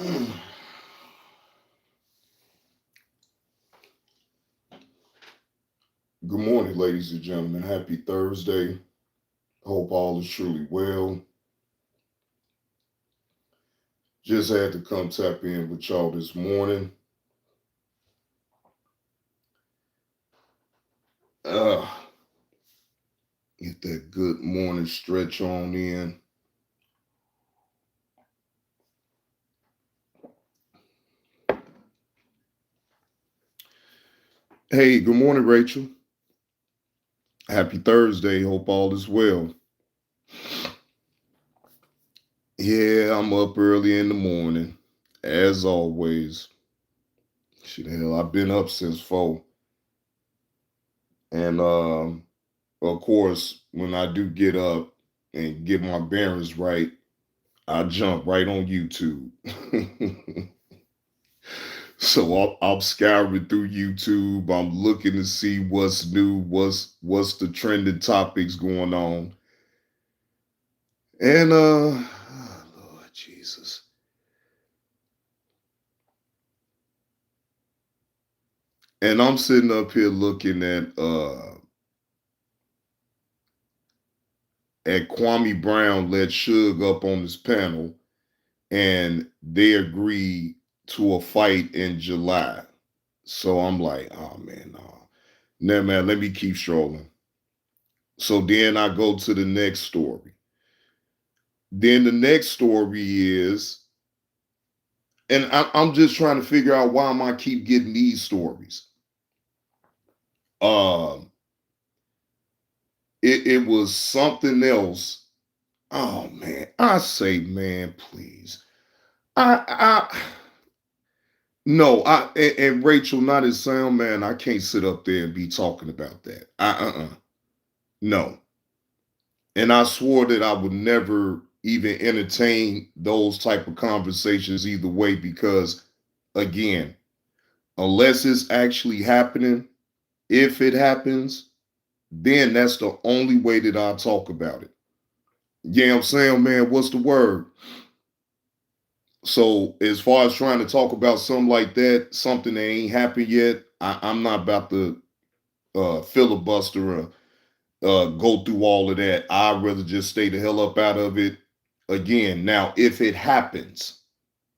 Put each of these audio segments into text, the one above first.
Good morning, ladies and gentlemen. Happy Thursday. Hope all is truly well. Just had to come tap in with y'all this morning. Uh, get that good morning stretch on in. Hey, good morning, Rachel. Happy Thursday. Hope all is well. Yeah, I'm up early in the morning, as always. Shit, hell, I've been up since 4. And of course, when I do get up and get my bearings right, I jump right on YouTube. So I'm scouring through YouTube. I'm looking to see what's new, what's the trending topics going on. And oh, Lord Jesus. And I'm sitting up here looking at Kwame Brown let Suge up on this panel, and they agreed to a fight in July. So I'm like, oh man, no. Nah, man, let me keep strolling. So then I go to the next story. Then the next story is, and I'm just trying to figure out why am I keep getting these stories. Um, it was something else. Oh man, I say, man, please. I no, and Rachel, not as sound, man. I can't sit up there and be talking about that. No. And I swore that I would never even entertain those type of conversations either way because, again, unless it's actually happening, if it happens, then that's the only way that I talk about it. Yeah, I'm saying, man, what's the word? So as far as trying to talk about something like that, something that ain't happened yet, I'm not about to filibuster or go through all of that. I'd rather just stay the hell up out of it. Again, now if it happens,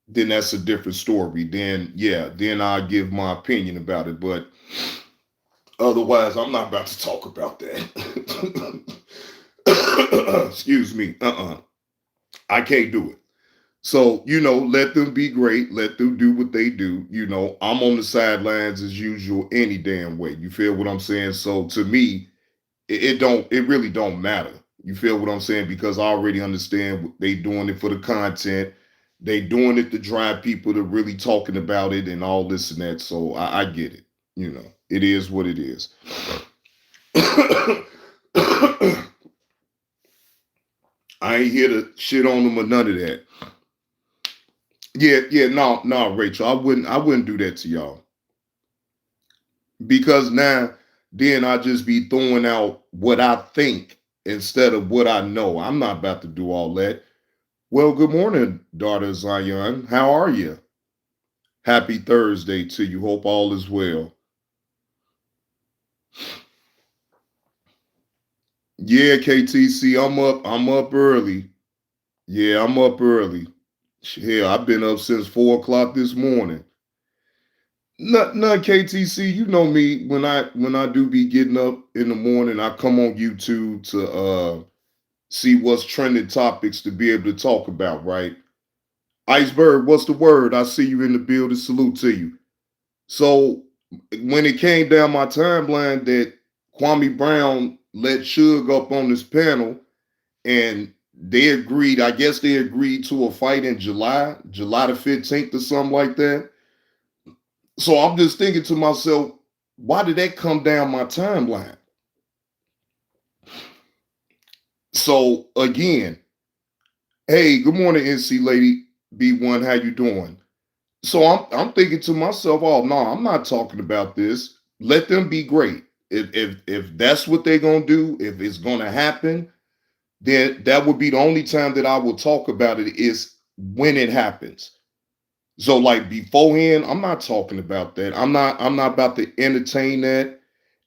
then that's a different story. Then yeah, then I'll give my opinion about it. But otherwise, I'm not about to talk about that. Excuse me. I can't do it. So, let them be great. Let them do what they do. I'm on the sidelines as usual any damn way. You feel what I'm saying? So to me, it really don't matter. You feel what I'm saying? Because I already understand they doing it for the content. They doing it to drive people to really talking about it and all this and that. So I get it. It is what it is. I ain't here to shit on them or none of that. Yeah, no, Rachel, I wouldn't do that to y'all because now, then I just be throwing out what I think instead of what I know. I'm not about to do all that. Well, good morning, daughter Zion. How are you? Happy Thursday to you. Hope all is well. Yeah, KTC, I'm up. I'm up early. Yeah, I'm up early. Hell, I've been up since 4 o'clock this morning. None KTC. You know me. When I do be getting up in the morning, I come on YouTube to see what's trending topics to be able to talk about. Right, Iceberg. What's the word? I see you in the building. Salute to you. So when it came down my timeline that Kwame Brown let Suge up on this panel and they agreed, I guess they agreed to a fight in July the 15th or something like that. So I'm just thinking to myself, why did that come down my timeline? So again, hey, good morning, NC lady B1, how you doing? So I'm thinking to myself, oh no, I'm not talking about this. Let them be great. If that's what they're gonna do, if it's gonna happen, then that would be the only time that I will talk about it is when it happens. So like beforehand, I'm not talking about that. I'm not about to entertain that.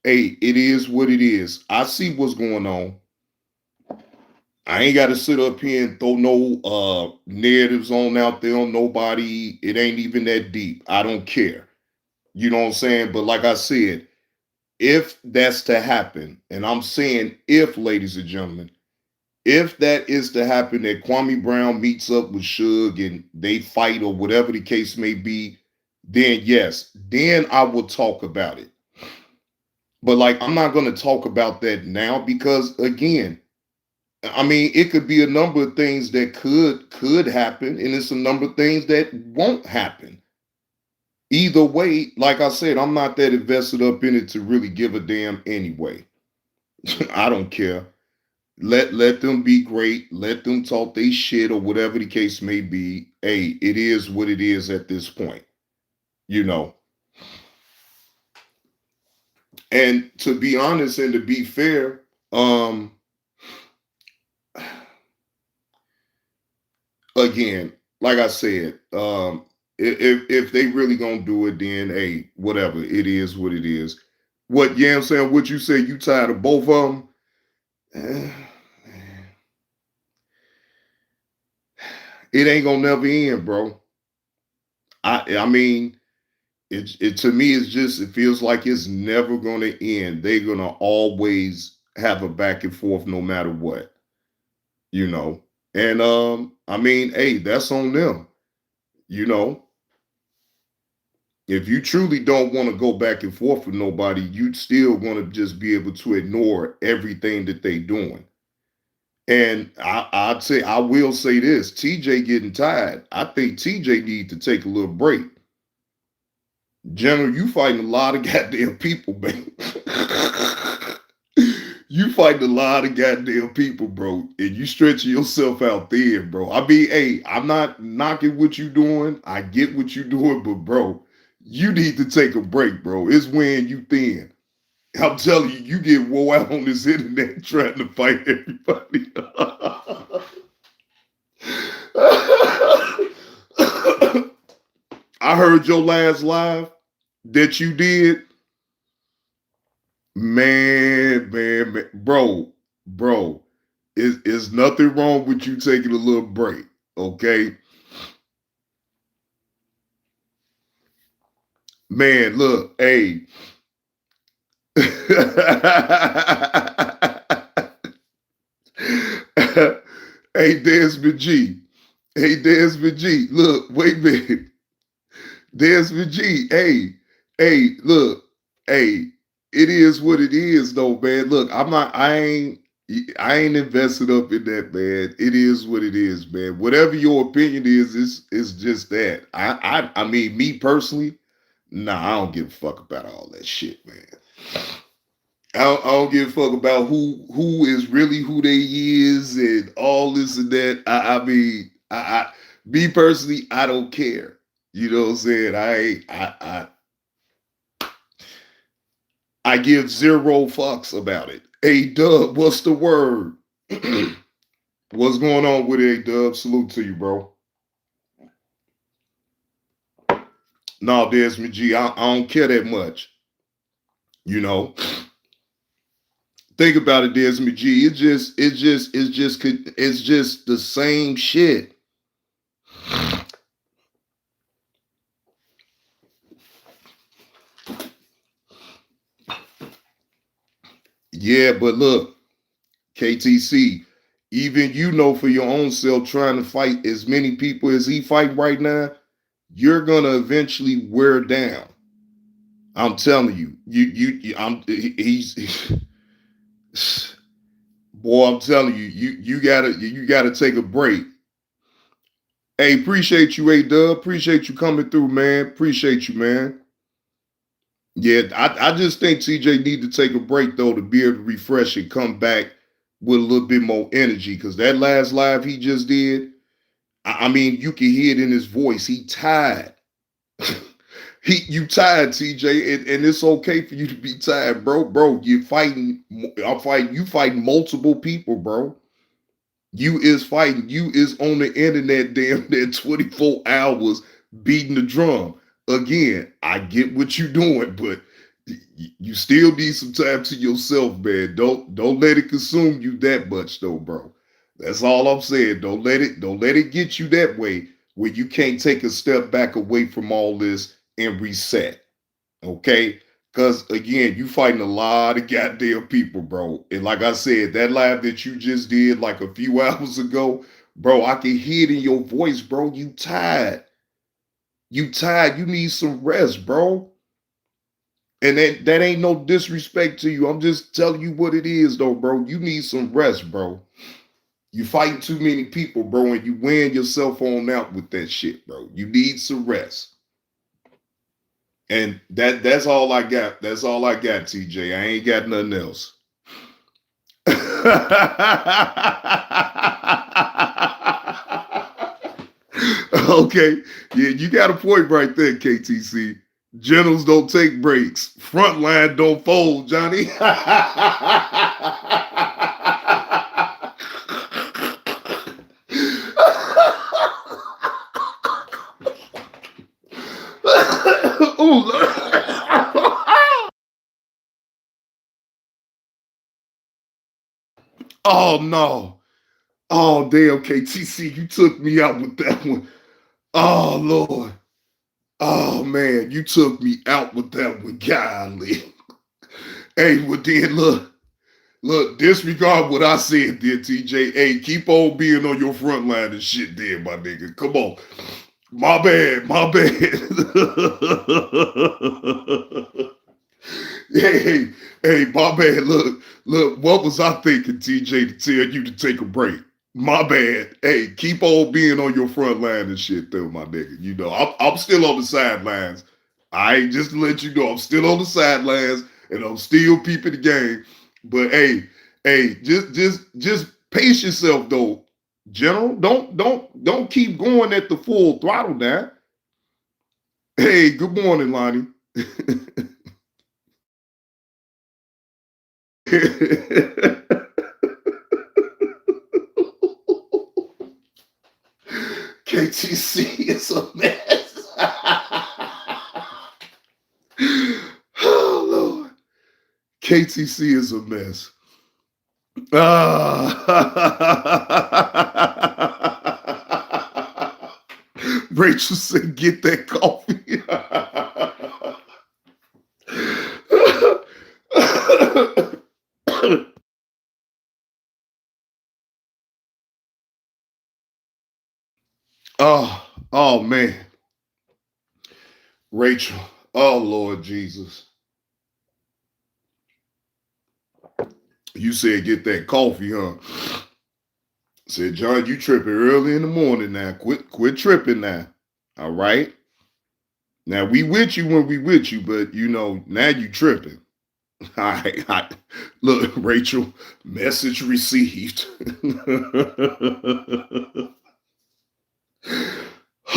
Hey, it is what it is. I see what's going on. I ain't got to sit up here and throw no narratives on out there on nobody. It ain't even that deep. I don't care. You know what I'm saying? But like I said, if that's to happen, and I'm saying if, ladies and gentlemen, if that is to happen, that Kwame Brown meets up with Suge and they fight or whatever the case may be, then yes, then I will talk about it. But like, I'm not going to talk about that now because again, I mean, it could be a number of things that could happen, and it's a number of things that won't happen. Either way, like I said, I'm not that invested up in it to really give a damn anyway. I don't care. Let them be great. Let them talk they shit or whatever the case may be. Hey, it is what it is at this point. You know. And to be honest and to be fair, again, like I said, if they really gonna do it, then hey, whatever. It is what it is. What, yeah, I'm saying, what you say, you tired of both of them? Eh, it ain't gonna never end, bro. I mean, it to me it's just it feels like it's never gonna end. They're gonna always have a back and forth no matter what, you know. And I mean, hey, that's on them, you know. If you truly don't want to go back and forth with nobody, you'd still want to just be able to ignore everything that they doing. And I will say this: TJ getting tired. I think TJ need to take a little break. General, you fighting a lot of goddamn people, man. You fighting a lot of goddamn people, bro, and you stretching yourself out there, bro. I mean, hey, I'm not knocking what you doing. I get what you doing, but bro, you need to take a break, bro. It's when you thin. I'm telling you, you get wore out on this internet trying to fight everybody. I heard your last live that you did. Man, bro, is nothing wrong with you taking a little break, okay? Man, look, hey. Hey, Desmond G. Hey, Desmond G. Look, wait a minute. Desmond G. Look, hey, it is what it is, though, man. Look, I ain't invested up in that, man. It is what it is, man. Whatever your opinion is just that. I mean, me personally, nah, I don't give a fuck about all that shit, man. I don't give a fuck about who is really who they is and all this and that. I mean, me personally, I don't care. You know what I'm saying? I give zero fucks about it. Hey Dub, what's the word? What's going on with it, Dub? Salute to you, bro. No, Desmond G, I don't care that much. You know, think about it, Desmond G. It's just the same shit. Yeah, but look, KTC, even you know for your own self, trying to fight as many people as he fight right now, you're gonna eventually wear down. I'm telling you, he's boy. I'm telling you, you gotta take a break. Hey, appreciate you, A Dub. Appreciate you coming through, man. Appreciate you, man. Yeah, I just think TJ need to take a break though to be able to refresh and come back with a little bit more energy. Cause that last live he just did, I mean, you can hear it in his voice. He tired. You tired, TJ, and it's okay for you to be tired, bro. Bro, you fighting. I'm fighting. You fighting multiple people, bro. You is fighting. You is on the internet, damn near 24 hours beating the drum. Again, I get what you're doing, but you still need some time to yourself, man. Don't let it consume you that much, though, bro. That's all I'm saying. Don't let it get you that way where you can't take a step back away from all this and reset. Okay? Because again, you fighting a lot of goddamn people, bro. And like I said, that live that you just did like a few hours ago, bro, I can hear it in your voice, bro. You tired. You tired. You need some rest, bro. And that ain't no disrespect to you. I'm just telling you what it is, though, bro. You need some rest, bro. You fighting too many people, bro, and you wearing yourself on out with that shit, bro. You need some rest. And that's all I got. That's all I got, TJ. I ain't got nothing else. Okay. Yeah, you got a point right there, KTC. Generals don't take breaks. Frontline don't fold, Johnny. Oh no. Oh damn, KTC, you took me out with that one. Oh Lord. Oh man, you took me out with that one. Golly. Hey, well then look, disregard what I said there, TJ. Hey, keep on being on your front line and shit there, my nigga. Come on. My bad, my bad. Hey, my bad. Look, what was I thinking, TJ, to tell you to take a break? My bad. Hey, keep on being on your front line and shit, though, my nigga. You know, I'm still on the sidelines. I ain't just to let you know, I'm still on the sidelines and I'm still peeping the game. But hey, just pace yourself though, General. Don't keep going at the full throttle now. Hey, good morning, Lonnie. KTC is a mess. Oh Lord. KTC is a mess. Rachel said, get that coffee. oh man. Rachel. Oh Lord Jesus. You said get that coffee, huh? Said, John, you tripping early in the morning now. Quit tripping now. All right. Now we with you when we with you, but you know, now you tripping. All right. Look, Rachel, message received.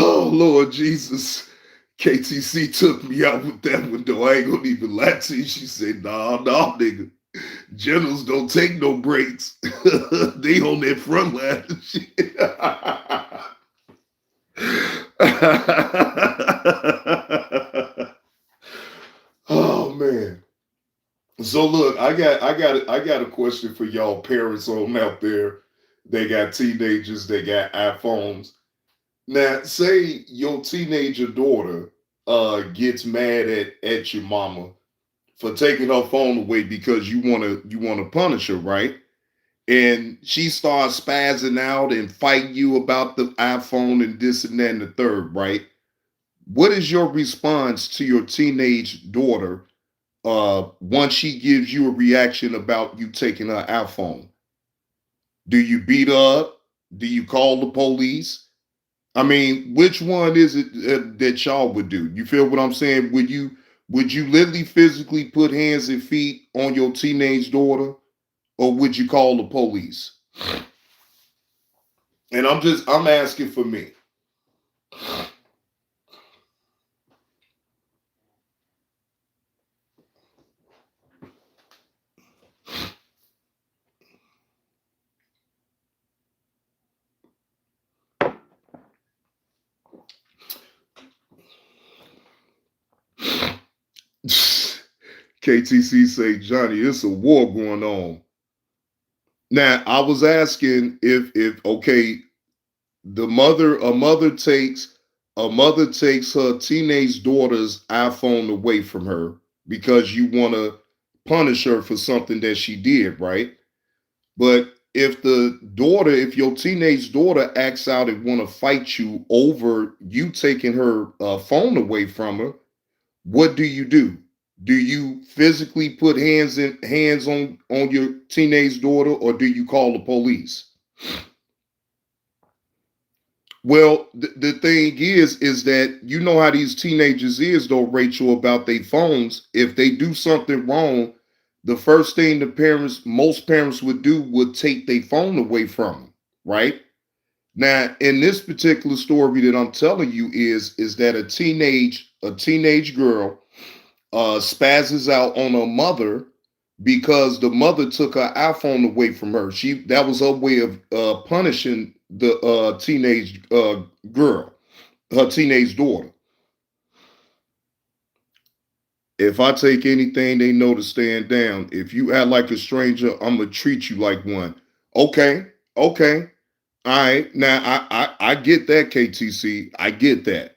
Oh Lord Jesus. KTC took me out with that one though. I ain't gonna even lie to you. She said, nah, nigga. Generals don't take no breaks. They on that front line and shit. Oh man. So look, I got a question for y'all parents on out there. They got teenagers, they got iPhones. Now, say your teenager daughter gets mad at your mama for taking her phone away because you wanna punish her, right? And she starts spazzing out and fighting you about the iPhone and this and that and the third, right? What is your response to your teenage daughter once she gives you a reaction about you taking her iPhone? Do you beat her up? Do you call the police? I mean, which one is it that y'all would do? You feel what I'm saying? Would you literally physically put hands and feet on your teenage daughter, or would you call the police? And I'm asking for me. KTC say, Johnny, it's a war going on. Now, I was asking if okay, a mother takes her teenage daughter's iPhone away from her because you want to punish her for something that she did, right? But if your teenage daughter acts out and want to fight you over you taking her phone away from her, what do you do? Do you physically put hands on your teenage daughter, or do you call the police? Well, the thing is that you know how these teenagers is though, Rachel, about their phones. If they do something wrong, the first thing most parents would do would take their phone away from them, right? Now, in this particular story that I'm telling you is that a teenage girl spazzes out on her mother because the mother took her iPhone away from her. That was her way of punishing the teenage girl, her teenage daughter. If I take anything they know to stand down, if you act like a stranger, I'm gonna treat you like one. Okay, okay, all right. Now I get that, KTC. I get that.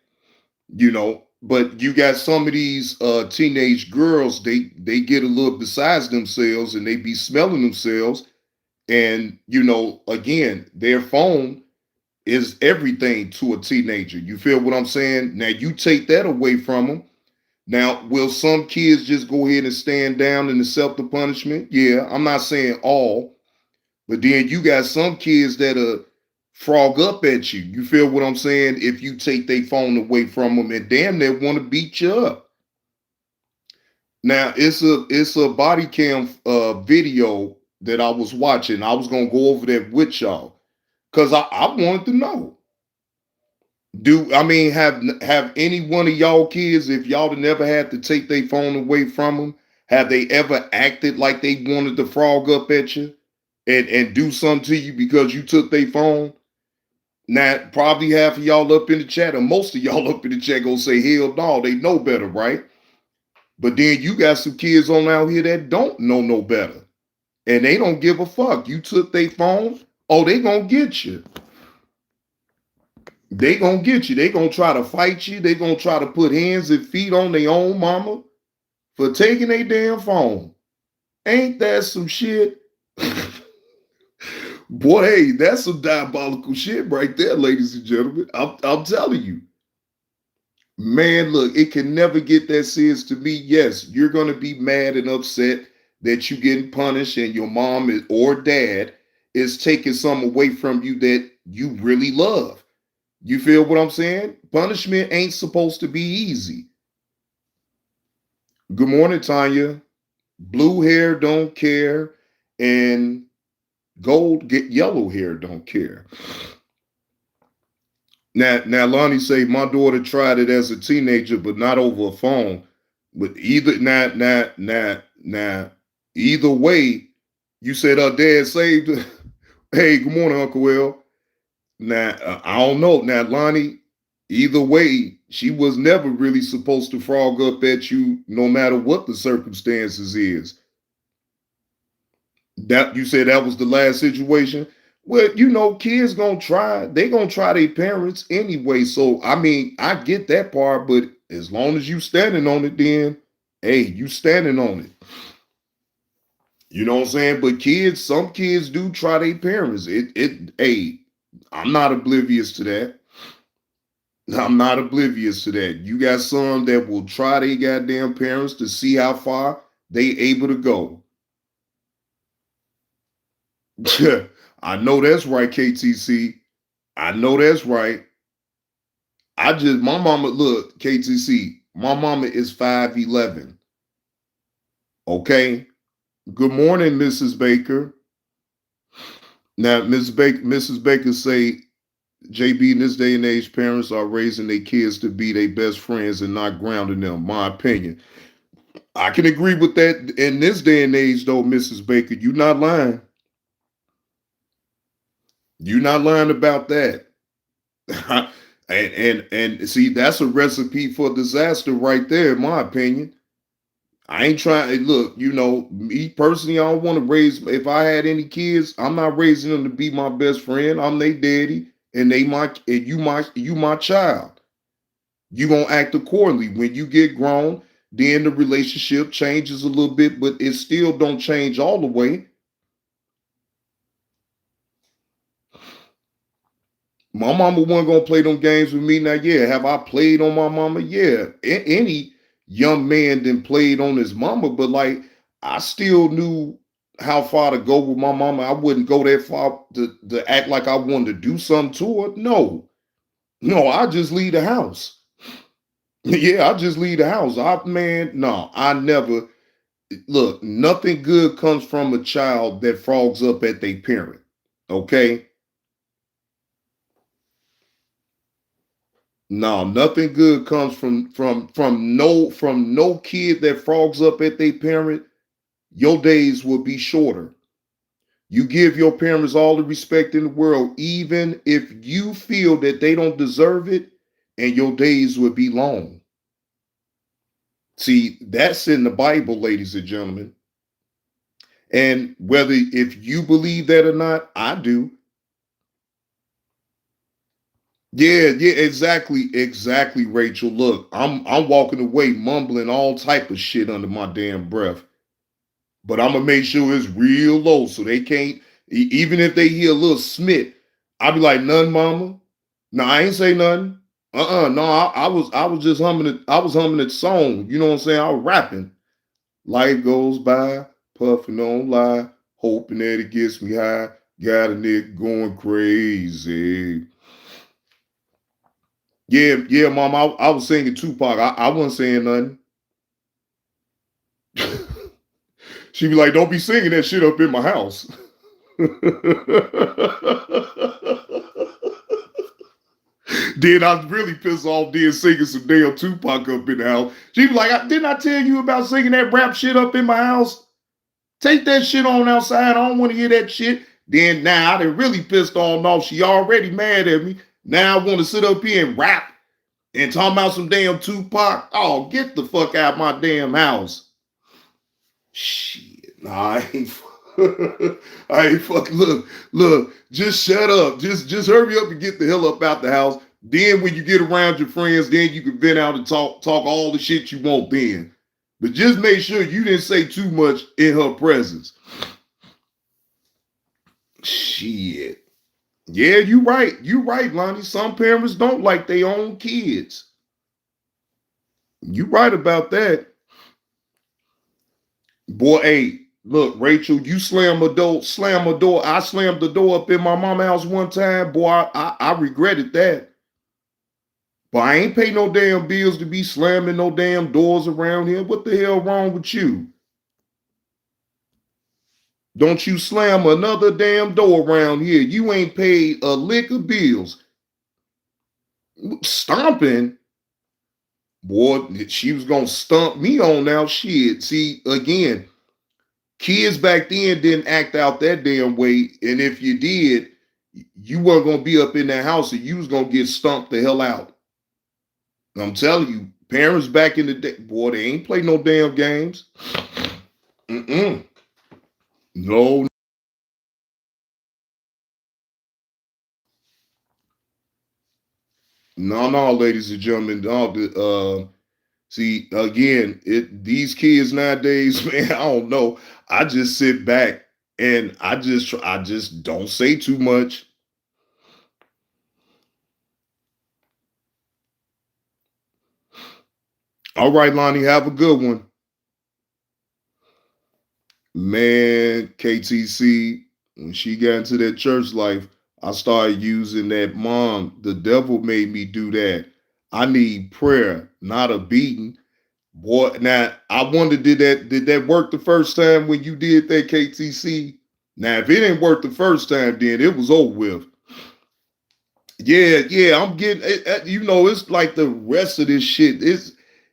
But you got some of these teenage girls, they get a little besides themselves and they be smelling themselves. And again, their phone is everything to a teenager. You feel what I'm saying? Now you take that away from them. Now, will some kids just go ahead and stand down and accept the punishment? Yeah, I'm not saying all, but then you got some kids that frog up at you. You feel what I'm saying? If you take their phone away from them and damn they want to beat you up. Now it's a body cam video that I was watching. I was gonna go over that with y'all because I wanted to know. Do I mean have any one of y'all kids, if y'all had never had to take their phone away from them, have they ever acted like they wanted to frog up at you and do something to you because you took their phone? Now, probably half of y'all up in the chat, or most of y'all up in the chat, gonna say, hell no, they know better, right? But then you got some kids on out here that don't know no better. And they don't give a fuck. You took their phone, oh, they gonna get you. They gonna get you. They gonna try to fight you. They gonna try to put hands and feet on their own mama for taking their damn phone. Ain't that some shit? Boy, hey, that's some diabolical shit right there, ladies and gentlemen. I'm telling you. Man, look, it can never get that serious to me. Yes, you're going to be mad and upset that you're getting punished and your or dad is taking something away from you that you really love. You feel what I'm saying? Punishment ain't supposed to be easy. Good morning, Tanya. Blue hair don't care, and yellow hair don't care. Now, Lonnie say my daughter tried it as a teenager, but not over a phone. But either way, you said her dad saved her. Hey, good morning, Uncle Will. Now, I don't know. Now, Lonnie, either way, she was never really supposed to frog up at you, no matter what the circumstances is. That you said that was the last situation. Well, kids gonna try. They gonna try their parents anyway. So I mean, I get that part, but as long as you standing on it, then hey, you standing on it. You know what I'm saying? But some kids do try their parents. Hey, I'm not oblivious to that. I'm not oblivious to that. You got some that will try their goddamn parents to see how far they able to go. I know that's right, KTC. I know that's right. My mama, look, KTC, my mama is 5'11". Okay. Good morning, Mrs. Baker. Now, Mrs. Baker say, JB, in this day and age, parents are raising their kids to be their best friends and not grounding them. My opinion. I can agree with that in this day and age, though, Mrs. Baker. You're not lying. You're not lying about that. and see, that's a recipe for disaster right there, in my opinion. I ain't trying. Look, me personally, I don't want to raise. If I had any kids, I'm not raising them to be my best friend. I'm their daddy, and you my child. You gonna act accordingly. When you get grown, then the relationship changes a little bit, but it still don't change all the way. My mama wasn't gonna play them games with me. Now, yeah, have I played on my mama? Yeah, any young man then played on his mama, but like I still knew how far to go with my mama. I wouldn't go that far to act like I wanted to do something to her. No, no, I just leave the house. Yeah, I just leave the house. No, I never look. Nothing good comes from a child that frogs up at their parent. Okay. No, nothing good comes from no kid that frogs up at their parent. Your days will be shorter. You give your parents all the respect in the world, even if you feel that they don't deserve it, and your days will be long. See, that's in the Bible, ladies and gentlemen. And whether if you believe that or not, I do. Yeah, yeah, exactly, Rachel. Look, I'm walking away mumbling all type of shit under my damn breath. But I'm gonna make sure it's real low so they can't. Even if they hear a little smit, I'll be like, "None, mama." No, I ain't say nothing. No, I was just humming it. I was humming it song. You know what I'm saying? I was rapping. Life goes by, puffing on lie, hoping that it gets me high. Got a nigga going crazy. Yeah, yeah, mom. I was singing Tupac. I wasn't saying nothing. She be like, "Don't be singing that shit up in my house." Then I really pissed off then singing some damn Tupac up in the house. She was like, "Didn't I tell you about singing that rap shit up in my house? Take that shit on outside. I don't want to hear that shit." Then now I done really pissed on off. She already mad at me. Now I want to sit up here and rap and talk about some damn Tupac. Oh, get the fuck out of my damn house. Shit. Nah, I ain't I ain't fucking look, just shut up. Just hurry up and get the hell up out the house. Then when you get around your friends, then you can vent out and talk all the shit you want then. But just make sure you didn't say too much in her presence. Shit. Yeah, you right. You right, Lonnie. Some parents don't like their own kids. You right about that. Boy, hey, look, Rachel, you slam a door. I slammed the door up in my mama's house one time. Boy, I regretted that. But I ain't pay no damn bills to be slamming no damn doors around here. What the hell wrong with you? Don't you slam another damn door around here. You ain't paid a lick of bills. Stomping? Boy, she was gonna stump me on now. Shit. See, again, kids back then didn't act out that damn way. And if you did, you weren't gonna be up in that house and you was gonna get stumped the hell out. I'm telling you, parents back in the day, boy, they ain't play no damn games. Mm-mm. No, no, ladies and gentlemen. No, see, again, these kids nowadays, man, I don't know. I just sit back and I just don't say too much. All right, Lonnie, have a good one. Man, KTC, when she got into that church life, I started using that mom. The devil made me do that. I need prayer, not a beating. Boy, now I wonder did that work the first time when you did that, KTC? Now, if it didn't work the first time, then it was over with. Yeah, yeah, I'm getting it's like the rest of this shit.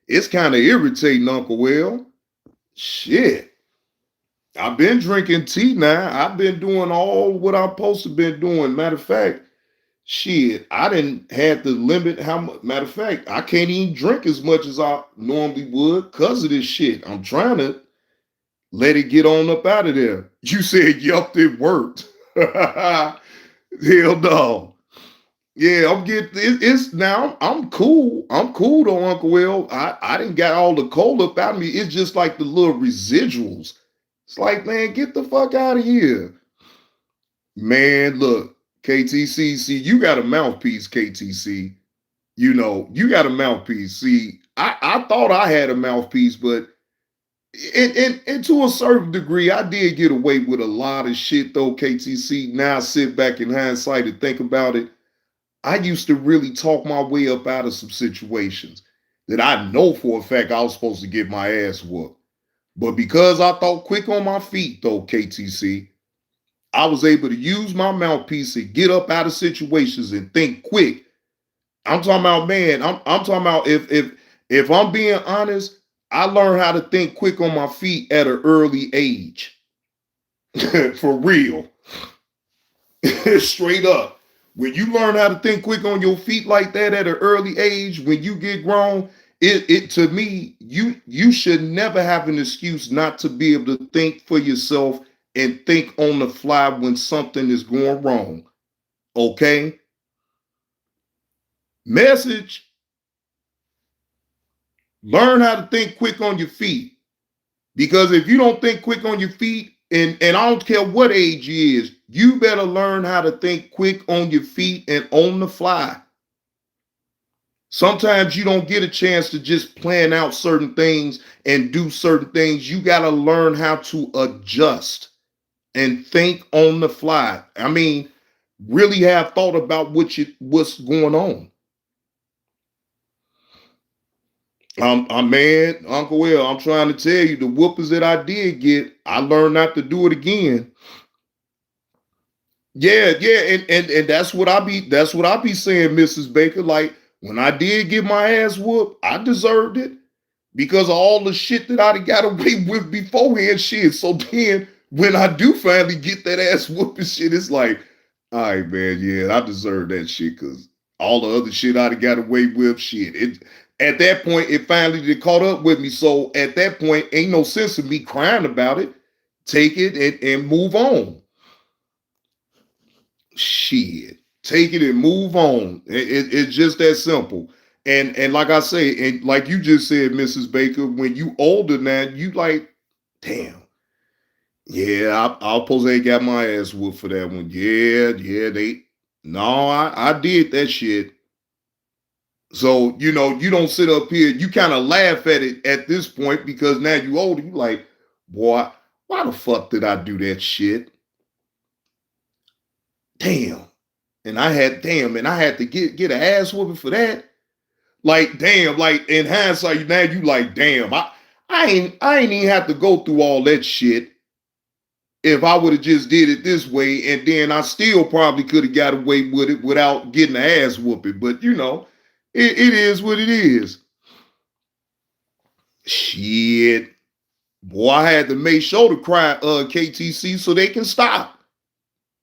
It's kind of irritating, Uncle Will. Shit. I've been drinking tea now. I've been doing all what I'm supposed to been doing. Matter of fact, Shit, I didn't have to limit how much. Matter of fact, I can't even drink as much as I normally would because of this shit. I'm trying to let it get on up out of there. You said, yup, it worked. Hell no. Yeah, I'm getting it's now. I'm cool. I'm cool though, Uncle Will. I didn't got all the cold up out of me. It's just like the little residuals. It's like, man, get the fuck out of here. Man, look, KTC, see, you got a mouthpiece, KTC. You know, you got a mouthpiece. See, I thought I had a mouthpiece, but and to a certain degree, I did get away with a lot of shit though, KTC. Now I sit back in hindsight and think about it. I used to really talk my way up out of some situations that I know for a fact I was supposed to get my ass whooped. But because I thought quick on my feet though, KTC, I was able to use my mouthpiece and get up out of situations and think quick. I'm talking about, man, I'm talking about if I'm being honest, I learned how to think quick on my feet at an early age. For real. Straight up. When you learn how to think quick on your feet like that at an early age, when you get grown, it to me, you should never have an excuse not to be able to think for yourself and think on the fly when something is going wrong. Okay? Message. Learn how to think quick on your feet. Because if you don't think quick on your feet, and I don't care what age you is, you better learn how to think quick on your feet and on the fly. Sometimes you don't get a chance to just plan out certain things and do certain things. You got to learn how to adjust and think on the fly. I mean, really have thought about what's going on. Man, Uncle Will, I'm trying to tell you, the whoopers that I did get, I learned not to do it again. Yeah, yeah, and that's what I be saying, Mrs. Baker. Like when I did get my ass whooped, I deserved it because of all the shit that I'd got away with beforehand. Shit. So then when I do finally get that ass whooping shit, it's like, all right, man, yeah, I deserve that shit because all the other shit I'd got away with, shit. It at that point, it finally did caught up with me. So at that point, ain't no sense in me crying about it. Take it and move on. Shit. Take it and move on. It's just that simple. And like I say, and like you just said, Mrs. Baker, when you older now, you like, damn. Yeah, I suppose they got my ass whooped for that one. Yeah, yeah, they no, I did that shit. So, you know, you don't sit up here, you kind of laugh at it at this point because now you older, you like, boy, why the fuck did I do that shit? Damn. And I had to get an ass whooping for that. Like, damn, like in hindsight, now you like, damn, I ain't even have to go through all that shit if I would have just did it this way, and then I still probably could have got away with it without getting an ass whooping. But you know, it is what it is. Shit. Boy, I had to make sure to cry KTC so they can stop.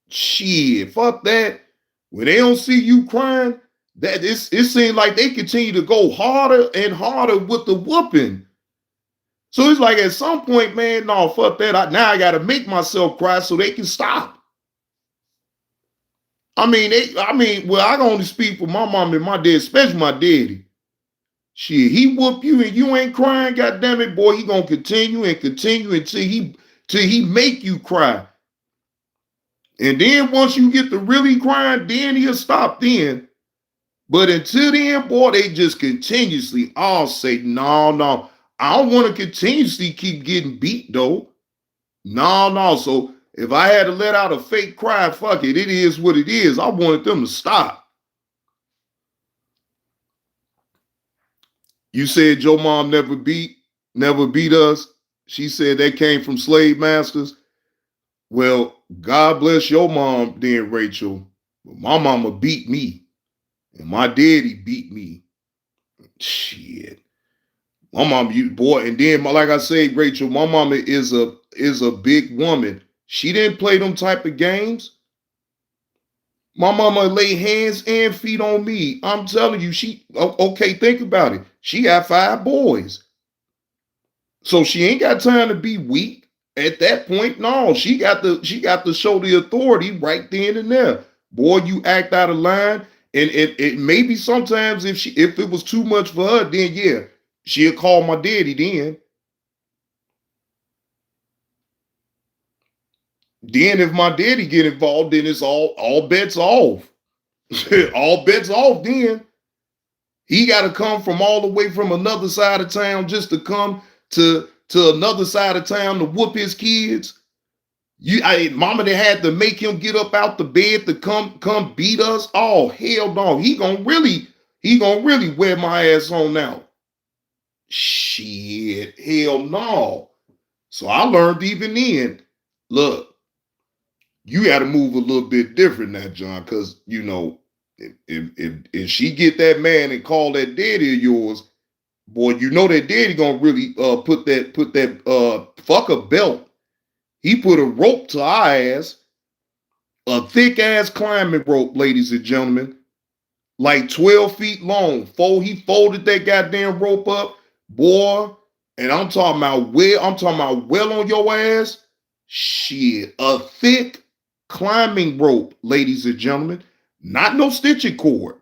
Shit, fuck that. When they don't see you crying, it seems like they continue to go harder and harder with the whooping. So it's like at some point, man, no, fuck that. Now I gotta make myself cry so they can stop. Well, I can only speak for my mom and my dad, especially my daddy. Shit, he whoop you and you ain't crying, god damn it, boy, he gonna continue and continue till he make you cry. And then once you get to really crying, then he'll stop then. But until then, boy, they just continuously all say, no, no. I don't want to continuously keep getting beat though. No, no. So if I had to let out a fake cry, fuck it. It is what it is. I wanted them to stop. You said your mom never beat us. She said that came from slave masters. Well, God bless your mom then, Rachel. My mama beat me. And my daddy beat me. Shit. My mom, you boy, and then like I say, Rachel, my mama is a big woman. She didn't play them type of games. My mama lay hands and feet on me. I'm telling you, okay, think about it. She got 5 boys. So she ain't got time to be weak. At that point, no, she got to show the authority right then and there. Boy, you act out of line. And it maybe sometimes if it was too much for her, then yeah, she'll call my daddy then. Then if my daddy get involved, then it's all bets off. All bets off then. He got to come from all the way from another side of town just to come to another side of town to whoop his kids. Mama that had to make him get up out the bed to come beat us. Oh hell no, he gonna really wear my ass on now. Shit, hell no. So I learned even then. Look, you got to move a little bit different now, John, because if she get that man and call that daddy of yours, boy, you know that daddy gonna really put that fuck a belt. He put a rope to our ass, a thick ass climbing rope, ladies and gentlemen, like 12 feet long. He folded that goddamn rope up, boy. And I'm talking about well on your ass. Shit, a thick climbing rope, ladies and gentlemen, not no stitching cord.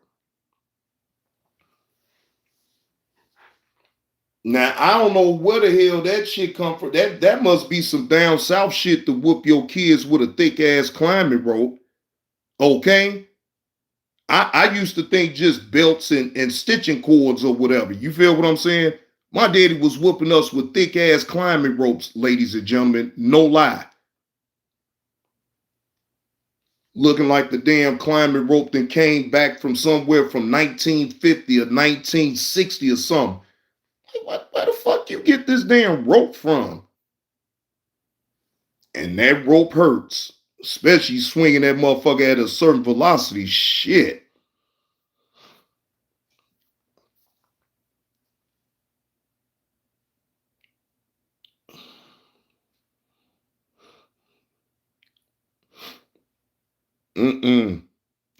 Now I don't know where the hell that shit come from. That must be some down south shit to whoop your kids with a thick ass climbing rope. Okay. I used to think just belts and stitching cords or whatever. You feel what I'm saying? My daddy was whooping us with thick ass climbing ropes, ladies and gentlemen. No lie. Looking like the damn climbing rope that came back from somewhere from 1950 or 1960 or something. Where the fuck you get this damn rope from? And that rope hurts, especially swinging that motherfucker at a certain velocity. Shit.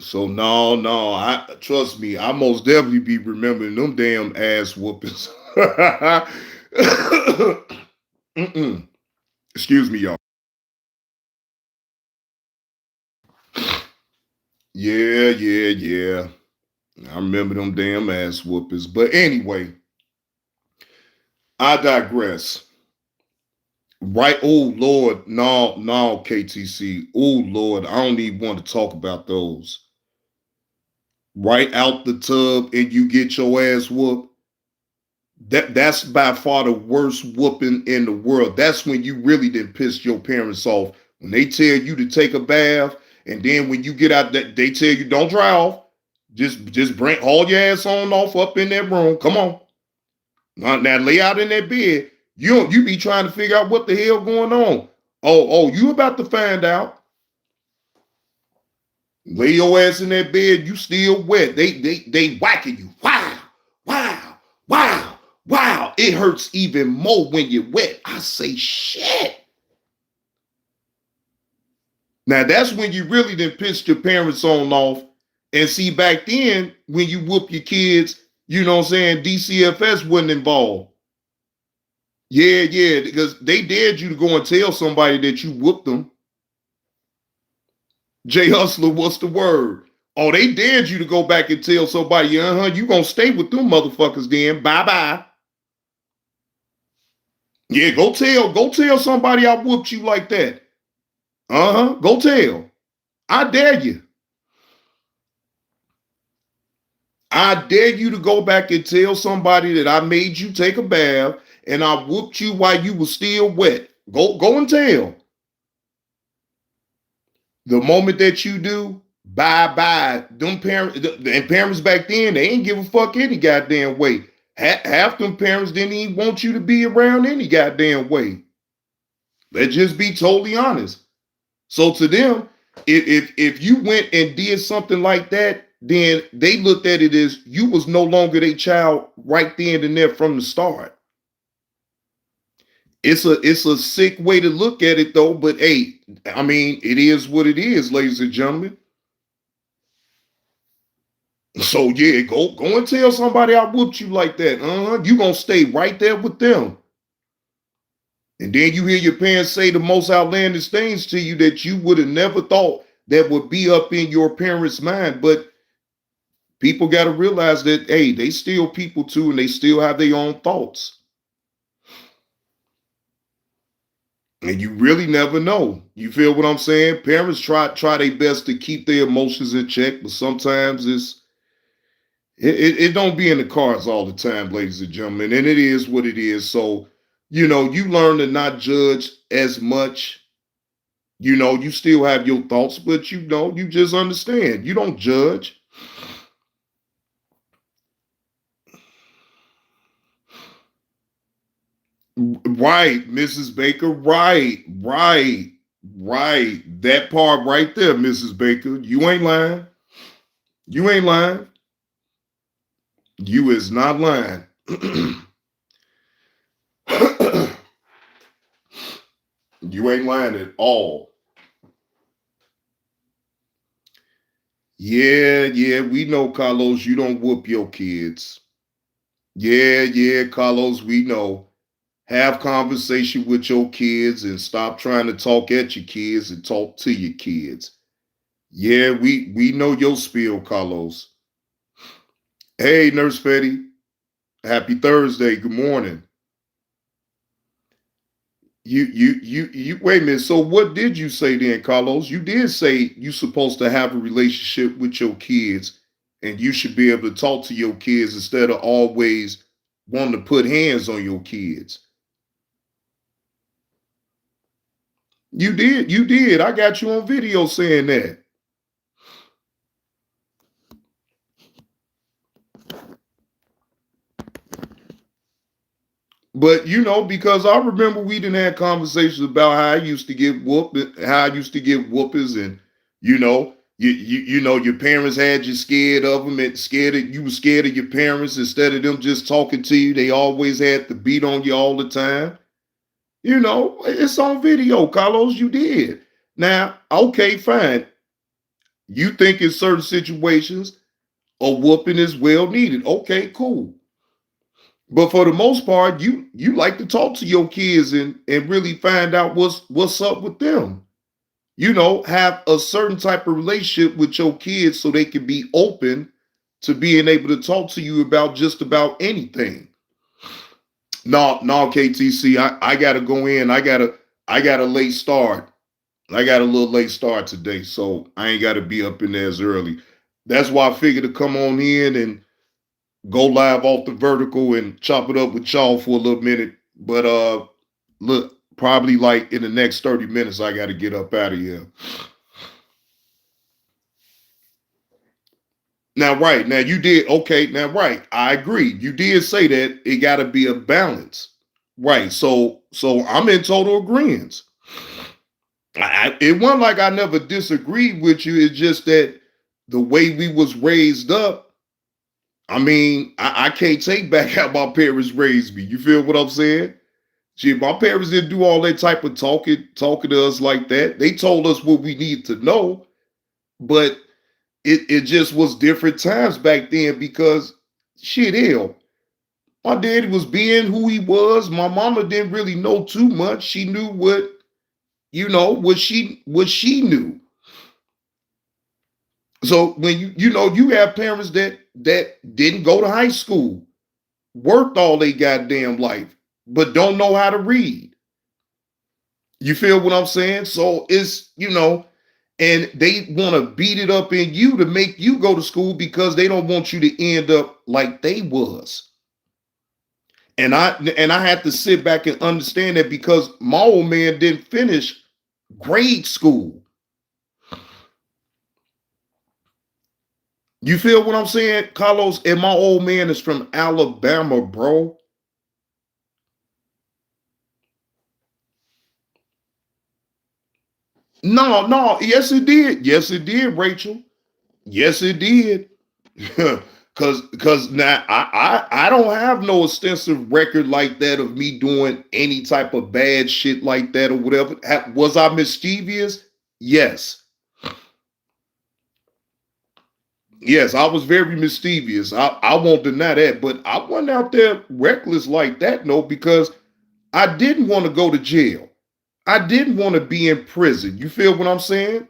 So no, I trust me, I most definitely be remembering them damn ass whoopings. Excuse me, y'all. Yeah. I remember them damn ass whoopings. But anyway, I digress. Right? Oh Lord, no, KTC. Oh Lord, I don't even want to talk about those. Right out the tub and you get your ass whooped. That's by far the worst whooping in the world. That's when you really didn't piss your parents off. When they tell you to take a bath, and then when you get out, they tell you don't dry off. Just bring all your ass on off up in that room. Come on. Now lay out in that bed. You be trying to figure out what the hell going on. Oh, you about to find out. Lay your ass in that bed, you still wet. They whacking you. Wow. It hurts even more when you're wet. I say shit. Now that's when you really done pissed your parents on off. And see, back then, when you whoop your kids, you know what I'm saying, DCFS wasn't involved. Yeah, because they dared you to go and tell somebody that you whooped them. Jay Hustler, what's the word? Oh, they dared you to go back and tell somebody, you gonna stay with them motherfuckers then. Bye-bye. Yeah, go tell somebody I whooped you like that. Go tell. I dare you. I dare you to go back and tell somebody that I made you take a bath and I whooped you while you were still wet. Go and tell. The moment that you do, bye. Them parents and parents back then, they ain't give a fuck any goddamn way. Half them parents didn't even want you to be around any goddamn way. Let's just be totally honest. So to them, if you went and did something like that, then they looked at it as you was no longer their child right then and there from the start. It's a sick way to look at it though, but hey, I mean, it is what it is, ladies and gentlemen. So yeah, go and tell somebody I whooped you like that. You gonna stay right there with them. And then you hear your parents say the most outlandish things to you that you would have never thought that would be up in your parents' mind. But people got to realize that, hey, they still people too, and they still have their own thoughts. And you really never know. You feel what I'm saying? Parents try their best to keep their emotions in check, but sometimes it don't be in the cards all the time, ladies and gentlemen. And it is what it is. So, you learn to not judge as much. You still have your thoughts, but you just understand. You don't judge. Right, Mrs. Baker. Right. That part right there, Mrs. Baker. You ain't lying. You ain't lying. You is not lying. You ain't lying at all. Yeah, we know, Carlos, you don't whoop your kids. Yeah, Carlos, we know. Have conversation with your kids and stop trying to talk at your kids and talk to your kids. Yeah, we know your spiel, Carlos. Hey, Nurse Fetty. Happy Thursday. Good morning. You wait a minute. So what did you say then, Carlos? You did say you supposed to have a relationship with your kids and you should be able to talk to your kids instead of always wanting to put hands on your kids. You did. I got you on video saying that. But because I remember we didn't have conversations about how I used to get whooped, how I used to get whoopers, and your parents had you scared of them and you were scared of your parents instead of them just talking to you. They always had to beat on you all the time. It's on video, Carlos. You did. Now, okay, fine. You think in certain situations a whooping is well needed. Okay, cool. But for the most part, you like to talk to your kids and really find out what's up with them. Have a certain type of relationship with your kids so they can be open to being able to talk to you about just about anything. No, KTC, I gotta go in. I got a late start. I got a little late start today, so I ain't gotta be up in there as early. That's why I figured to come on in and go live off the vertical and chop it up with y'all for a little minute. But look, probably like in the next 30 minutes, I got to get up out of here. Now, right. Now, you did. Okay. Now, right. I agree. You did say that it got to be a balance. Right. So I'm in total agreement. It wasn't like I never disagreed with you. It's just that the way we was raised up, I mean, I can't take back how my parents raised me. You feel what I'm saying? Shit, my parents didn't do all that type of talking to us like that. They told us what we need to know, but it just was different times back then because shit, hell, my daddy was being who he was. My mama didn't really know too much. She knew what she knew. So when you have parents that didn't go to high school, worked all their goddamn life, but don't know how to read. You feel what I'm saying? So and they want to beat it up in you to make you go to school because they don't want you to end up like they was. And I had to sit back and understand that because my old man didn't finish grade school. You feel what I'm saying, Carlos? And my old man is from Alabama, bro. No, yes it did. Yes it did, Rachel. Yes it did. Cause now I don't have no extensive record like that of me doing any type of bad shit like that or whatever. Was I mischievous? Yes. Yes, I was very mischievous. I won't deny that, but I wasn't out there reckless like that, no, because I didn't want to go to jail. I didn't want to be in prison. You feel what I'm saying?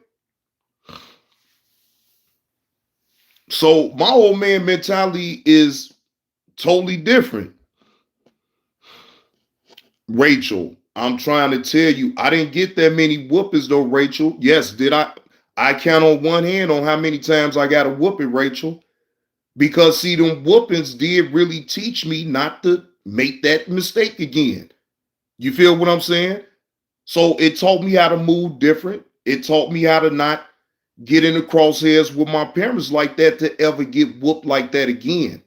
So my old man mentality is totally different. Rachel, I'm trying to tell you, I didn't get that many whoopings though, Rachel. Yes, did I? I count on one hand on how many times I got a whooping, Rachel. Because see, them whoopings did really teach me not to make that mistake again. You feel what I'm saying? So it taught me how to move different. It taught me how to not get in the crosshairs with my parents like that to ever get whooped like that again.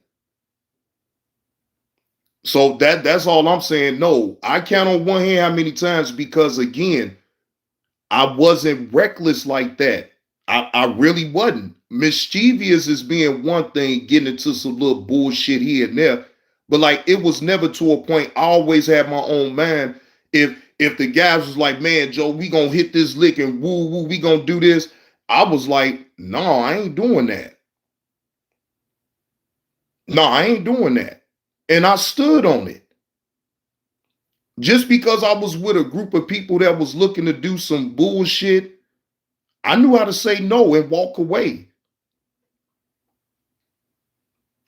So that's all I'm saying. No, I count on one hand how many times because again, I wasn't reckless like that. I really wasn't. Mischievous as being one thing, getting into some little bullshit here and there. But like it was never to a point. I always had my own mind. If the guys was like, man, Joe, we gonna hit this lick and woo woo, we gonna do this. I was like, no, I ain't doing that. No, I ain't doing that. And I stood on it. Just because I was with a group of people that was looking to do some bullshit, I knew how to say no and walk away.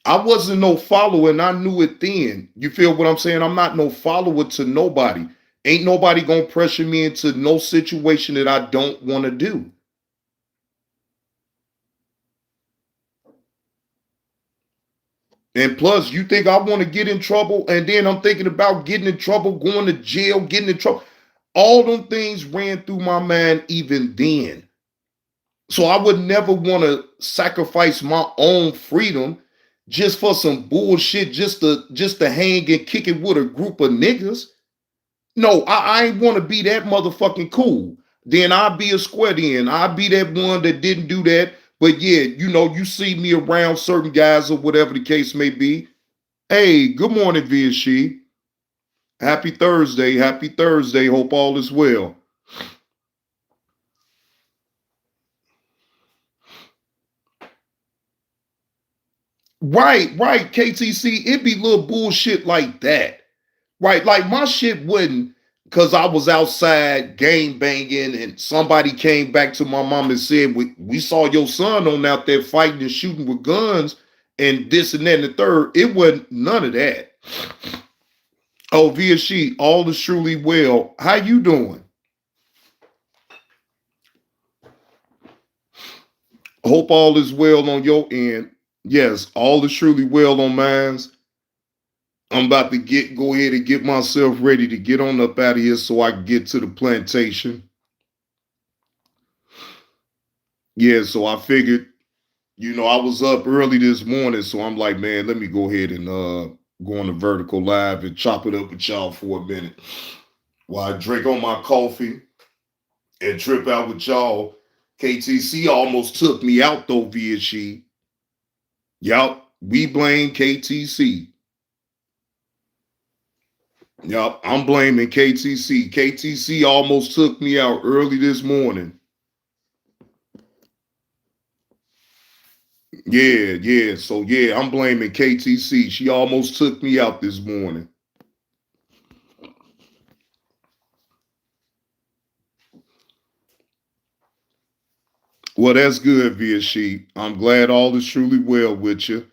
I wasn't no follower and I knew it then. You feel what I'm saying? I'm not no follower to nobody. Ain't nobody gonna pressure me into no situation that I don't want to do. And plus, you think I want to get in trouble, and then I'm thinking about getting in trouble, going to jail, getting in trouble. All them things ran through my mind even then. So I would never want to sacrifice my own freedom just for some bullshit, just to hang and kick it with a group of niggas. No, I ain't want to be that motherfucking cool. Then I'll be a square then. I'll be that one that didn't do that. But yeah, you see me around certain guys or whatever the case may be. Hey, good morning, Viashi. Happy Thursday. Happy Thursday. Hope all is well. Right, KTC. It be little bullshit like that. Right, like my shit wouldn't, because I was outside game banging and somebody came back to my mom and said, we saw your son on out there fighting and shooting with guns and this and that and the third. It wasn't none of that. Oh, Via She, all is truly well. How you doing? Hope all is well on your end. Yes, all is truly well on mine's. I'm about to go ahead and get myself ready to get on up out of here so I can get to the plantation. Yeah, so I figured, I was up early this morning, so I'm like, man, let me go ahead and go on the vertical live and chop it up with y'all for a minute while I drink on my coffee and trip out with y'all. KTC almost took me out though, via she. Yup, we blame KTC. Yup, I'm blaming KTC. KTC almost took me out early this morning. Yeah. So yeah, I'm blaming KTC. She almost took me out this morning. Well, that's good, Via She. I'm glad all is truly well with you.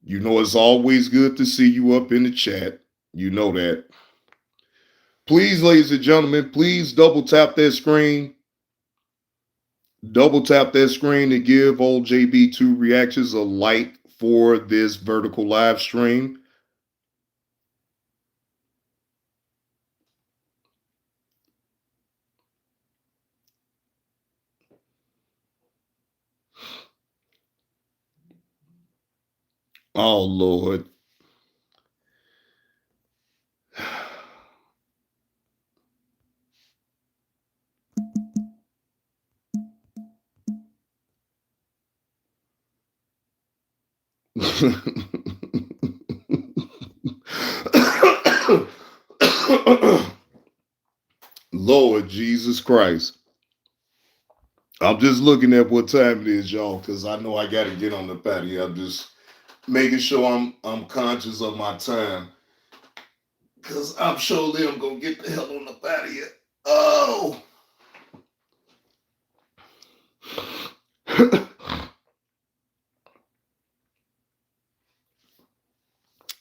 It's always good to see you up in the chat. You know that. Please, ladies and gentlemen, please double tap that screen. Double tap that screen to give old JB2 Reactions a like for this vertical live stream. Oh, Lord. Lord Jesus Christ. I'm just looking at what time it is, y'all, because I know I got to get on the patio. I'm just making sure I'm conscious of my time, because I'm sure them gonna get the hell on the patio. Oh.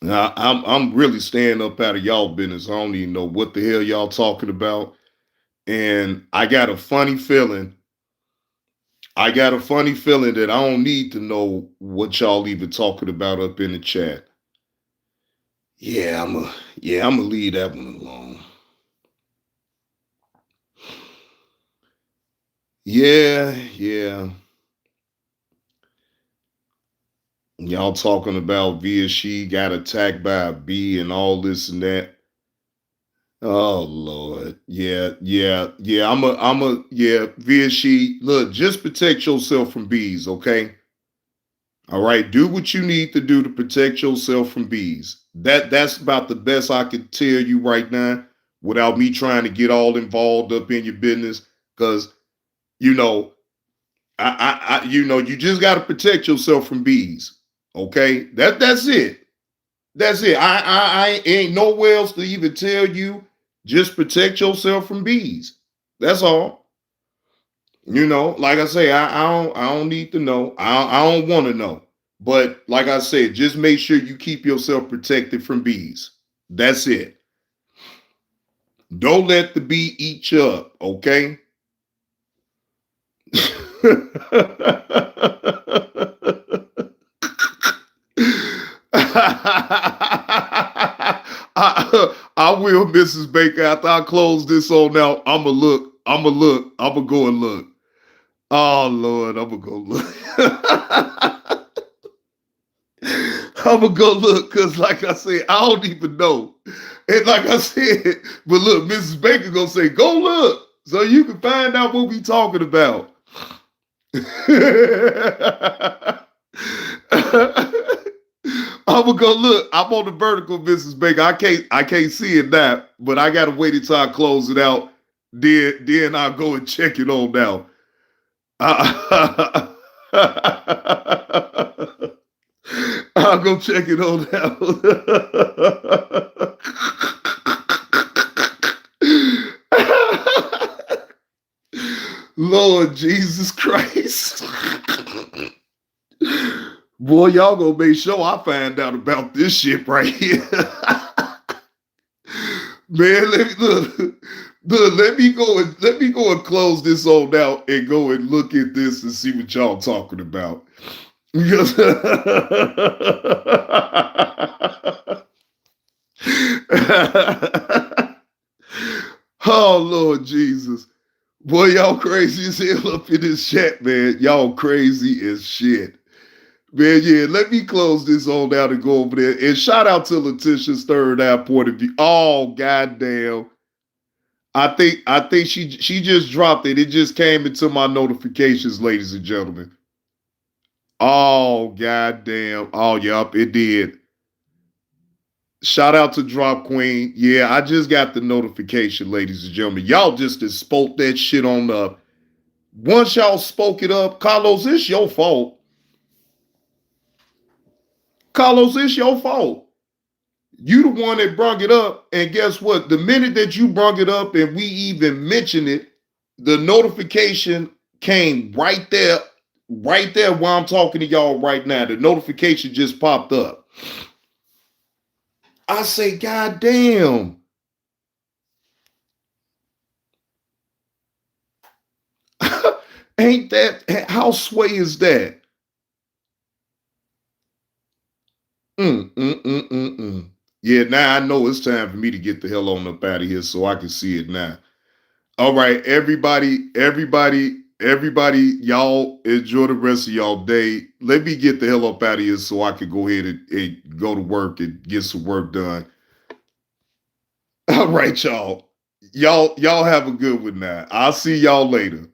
Now, I'm really staying up out of y'all business. I don't even know what the hell y'all talking about. And I got a funny feeling. I got a funny feeling that I don't need to know what y'all even talking about up in the chat. I'm gonna leave that one alone. Yeah. Y'all talking about Via she got attacked by a bee and all this and that. Oh Lord. Yeah. Yeah, Via she look, just protect yourself from bees, okay? All right. Do what you need to do to protect yourself from bees. That's about the best I could tell you right now without me trying to get all involved up in your business. Cause you know, you just gotta protect yourself from bees. Okay? That's it. That's it. I ain't nowhere else to even tell you. Just protect yourself from bees. That's all. Like I say, I don't need to know. I don't want to know. But like I said, just make sure you keep yourself protected from bees. That's it. Don't let the bee eat you up, okay? I will, Mrs. Baker. After I close this on out, I'ma look. I'ma go and look. Oh Lord, I'ma go look. I'ma go look, cause like I said, I don't even know. And like I said, but look, Mrs. Baker gonna say, go look, so you can find out what we talking about. I'm gonna go look. I'm on the vertical, Mrs. Baker. I can't see it now, but I gotta wait until I close it out. Then I'll go and check it on now. I'll go check it on now. Lord Jesus Christ. Boy, y'all gonna make sure I find out about this shit right here. Man, let me go and close this on out and go and look at this and see what y'all talking about. Because oh Lord Jesus. Boy, y'all crazy as hell up in this chat, man. Y'all crazy as shit. Man, yeah, let me close this on out and go over there. And shout out to Letitia's third eye point of view. Oh, goddamn. I think she just dropped it. It just came into my notifications, ladies and gentlemen. Oh, goddamn. Oh, yup, it did. Shout out to Drop Queen. Yeah, I just got the notification, ladies and gentlemen. Y'all just spoke that shit on up. Once y'all spoke it up, Carlos, it's your fault. Carlos, it's your fault. You the one that brought it up, and guess what? The minute that you brought it up and we even mentioned it, the notification came right there while I'm talking to y'all right now. The notification just popped up. I say, God damn. Ain't that, how sway is that? Yeah, now I know it's time for me to get the hell on up out of here so I can see it now. All right, everybody, y'all enjoy the rest of y'all day. Let me get the hell up out of here so I can go ahead and go to work and get some work done. All right, y'all. Y'all have a good one now. I'll see y'all later.